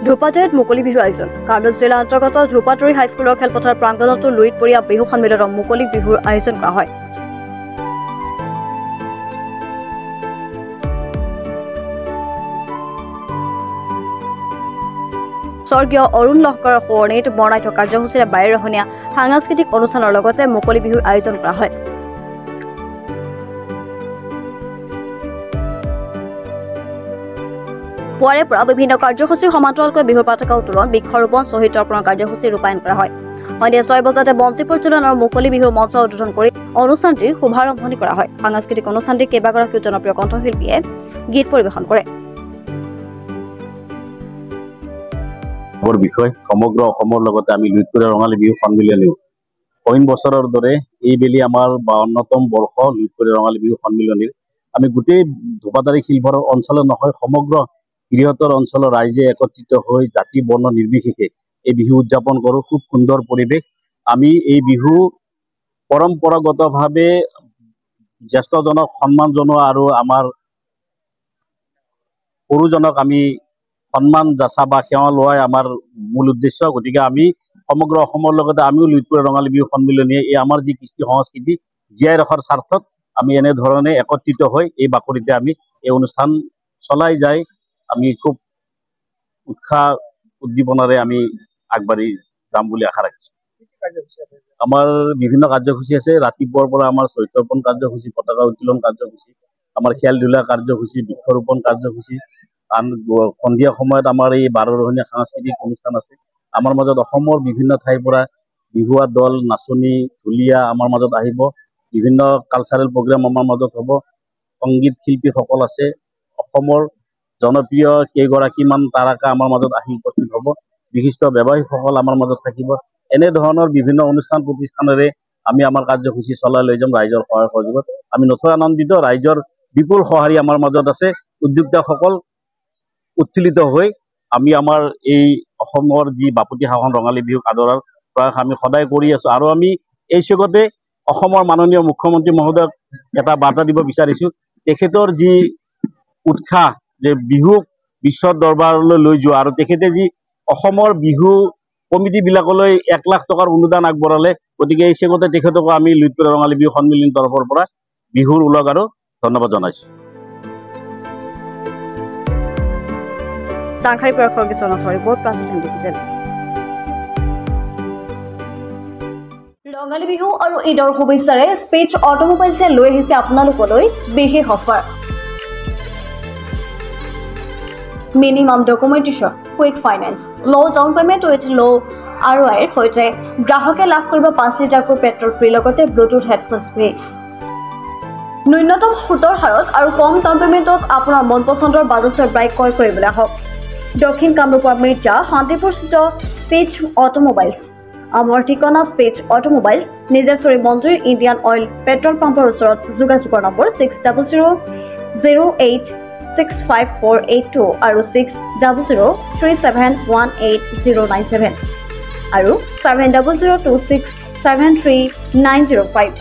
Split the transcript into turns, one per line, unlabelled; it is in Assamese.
ধূপাতৰিত মুকলি বিহুৰ আয়োজন। কামৰূপ জিলা অন্তৰ্গত ধূপাতৰি হাইস্কুলৰ খেলপথাৰ প্ৰাংগণতো লুইতপৰীয়া বিহু সন্মিলনৰ মুকলি বিহুৰ আয়োজন কৰা হয়। স্বৰ্গীয় অৰুণ লহকৰৰ সোঁৱৰণিত বৰ্ণাঢ্য কাৰ্যসূচীৰে বাৰেৰহণীয়া সাংস্কৃতিক অনুষ্ঠানৰ লগতে মুকলি বিহুৰ আয়োজন কৰা হয়। পুৱাৰে পৰা বিভিন্ন কাৰ্যসূচীৰ সমান্তৰালকৈ বিহুৰ পতাকা উত্তোলন, বৃক্ষৰোপণ, শ্বহীদ তৰ্পণৰ কাৰ্যসূচী ৰূপায়ণ কৰা হয়। সন্ধিয়া 6 বজাতে বন্তি প্ৰজ্বলন আৰু মুকলি বিহুৰ মঞ্চ উদ্বোধন কৰি অনুষ্ঠানটিৰ শুভাৰম্ভণি কৰা হয়। সাংস্কৃতিক অনুষ্ঠানটিত কেইবাগৰাকীও জনপ্ৰিয় কণ্ঠশিল্পীয়ে গীত পৰিৱেশন কৰে।
বিষয় সমগ্ৰ অসমৰ লগতে আমি লুইতপৰীয়া ৰঙালী বিহু সন্মিলনীও অইন বছৰৰ দৰে এইবেলি আমাৰ 52তম বৰ্ষ লুইতপৰীয়া ৰঙালী বিহু সন্মিলনীৰ আমি গোটেই ধূপাতৰি শিলভৰৰ অঞ্চলত নহয় সমগ্ৰ বৃহত্তৰ অঞ্চলৰ ৰাইজে একত্ৰিত হৈ জাতি বৰ্ণ নিৰ্বিশেষে এই বিহু উদযাপন কৰোঁ। খুব সুন্দৰ পৰিৱেশ। আমি এই বিহু পৰম্পৰাগতভাৱে জ্যেষ্ঠজনক সন্মান জনোৱা আৰু আমাৰ সৰুজনক আমি সন্মান যাচা বা সেৱা লোৱাই আমাৰ মূল উদ্দেশ্য। গতিকে আমি সমগ্ৰ অসমৰ লগতে আমিও লুইতপৰীয়া ৰঙালী বিহু সন্মিলনীয়ে এই আমাৰ যি কৃষ্টি সংস্কৃতি জীয়াই ৰখাৰ স্বাৰ্থত আমি এনেধৰণে একত্ৰিত হৈ এই বাকৰিতে আমি এই অনুষ্ঠান চলাই যায় আমি খুব উৎসাহ উদ্দীপনাৰে আমি আগবাঢ়ি যাম বুলি আশা ৰাখিছোঁ। আমাৰ বিভিন্ন কাৰ্যসূচী আছে। ৰাতিপুৱাৰ পৰা আমাৰ শ্বহীদ তৰ্পণ কাৰ্যসূচী, পতাকা উত্তোলন কাৰ্যসূচী, আমাৰ খেল ধূলা কাৰ্যসূচী, বৃক্ষৰোপণ কাৰ্যসূচী, সন্ধিয়া সময়ত আমাৰ এই বাৰেৰহণীয়া সাংস্কৃতিক অনুষ্ঠান আছে। আমাৰ মাজত অসমৰ বিভিন্ন ঠাইৰ পৰা বিহুৱা দল, নাচনী, ঢুলীয়া আমাৰ মাজত আহিব। বিভিন্ন কালচাৰেল প্ৰগ্ৰাম আমাৰ মাজত হ'ব। সংগীত শিল্পীসকল আছে। অসমৰ জনপ্ৰিয় কেইগৰাকীমান তাৰকা আমাৰ মাজত আহি উপস্থিত হ'ব। বিশিষ্ট ব্যৱসায়ীসকল আমাৰ মাজত থাকিব। এনেধৰণৰ বিভিন্ন অনুষ্ঠান প্ৰতিষ্ঠানেৰে আমি আমাৰ কাৰ্যসূচী চলাই লৈ যাম ৰাইজৰ সহায় সহযোগত। আমি নথৈ আনন্দিত। ৰাইজৰ বিপুল সঁহাৰি আমাৰ মাজত আছে। উদ্যোক্তাসকল উৎফুল্লিত হৈ আমি আমাৰ এই অসমৰ যি বাপতি সাহোন ৰঙালী বিহুক আদৰাৰ প্ৰয়াস আমি সদায় কৰি আছোঁ। আৰু আমি এই চেগতে অসমৰ মাননীয় মুখ্যমন্ত্ৰী মহোদয়ক এটা বাৰ্তা দিব বিচাৰিছোঁ। তেখেতৰ যি উৎসাহ যে বিহুক বিশ্বৰ দৰবাৰলৈ লৈ যোৱা আৰু তেখেতে যি অসমৰ বিহু কমিটিবিলাকলৈ 1 লাখ টকাৰ অনুদান আগবঢ়ালে। গতিকে এই চেগতে তেখেতকো আমি লুইতপৰীয়া ৰঙালী বিহু সন্মিলনীৰ তৰফৰ পৰা বিহুৰ ওলগ আৰু ধন্যবাদ জনাইছোঁ।
চাংখাৰী পৰা খৰ্গেশ্বনাথৰ ৰিপৰ্ট, প্ৰাচীন ডিজিটেল। ৰঙালী বিহু আৰু ঈদৰ শুভেচ্ছাৰে স্পেচ অটোমোবাইলছে লৈ আহিছে আপোনালোকলৈ বিশেষ offer. Minimum documentation, quick finance, ল' ডাউন পেমেণ্ট উইথ ল' ROIৰ সৈতে গ্ৰাহকে লাভ কৰিব 5 লিটাৰকৈ পেট্ৰল ফ্ৰী লগতে ব্লুটুথ হেডফোনছ ফ্ৰী। ন্যূনতম সুতৰ হাৰত আৰু কম ডাউন পেমেণ্টত আপোনাৰ মন পচন্দৰ বাজাজৰ বাইক ক্ৰয় কৰিবলৈ আহক দক্ষিণ কামৰূপৰ মিৰ্জা শান্তিপুৰস্থিত স্পেচ অটোমোবাইলছ। আমাৰ ঠিকনা স্পেচ অটোমোবাইলছ, নিজেশ্বৰী মন্দিৰ, ইণ্ডিয়ান অইল পেট্ৰল পাম্পৰ ওচৰত। যোগাযোগৰ নম্বৰ 6000086548 আৰু 6003718097 আৰু 7002673905।